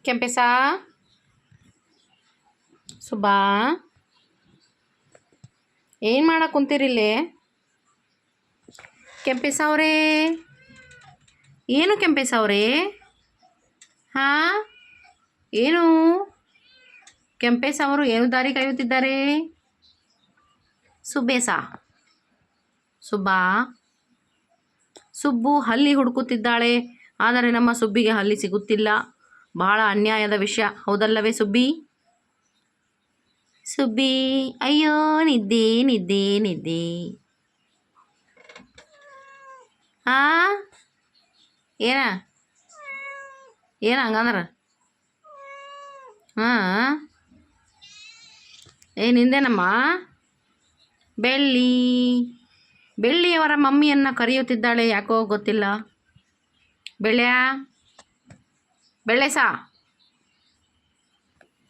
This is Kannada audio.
ಕೆಂಪೇಶ ಸುಬ್ಬಾ ಏನು ಮಾಡಕ್ಕೆ ಕುಂತೀರಿಲ್ಲಿ? ಕೆಂಪೇಶ ಅವರೇ, ಏನು ಕೆಂಪೇಶ ಅವರೇ? ಹಾಂ, ಏನು ಕೆಂಪೇಶ ಅವರು ಏನು ದಾರಿ ಕಾಯುತ್ತಿದ್ದಾರೆ? ಸುಬ್ಬೇಶ ಸುಬ್ಬಾ, ಸುಬ್ಬು ಹಲ್ಲಿ ಹುಡುಕುತ್ತಿದ್ದಾಳೆ, ಆದರೆ ನಮ್ಮ ಸುಬ್ಬಿಗೆ ಹಲ್ಲಿ ಸಿಗುತ್ತಿಲ್ಲ. ಬಹಳ ಅನ್ಯಾಯದ ವಿಷಯ, ಹೌದಲ್ಲವೇ ಸುಬ್ಬಿ? ಸುಬ್ಬಿ, ಅಯ್ಯೋ ನಿದ್ದೆ ನಿದ್ದೆ ನಿದ್ದೆ. ಆ ಏನ ಏನ ಹಂಗಂದ್ರೆ? ಹಾಂ, ನಿಂದೇನಮ್ಮ? ಬೆಳ್ಳಿ ಬೆಳ್ಳಿಯವರ ಮಮ್ಮಿಯನ್ನು ಕರೆಯುತ್ತಿದ್ದಾಳೆ, ಯಾಕೋ ಗೊತ್ತಿಲ್ಲ. ಬೆಳ್ಳ್ಯಾ, ಬೆಳ್ಳೆಸಾ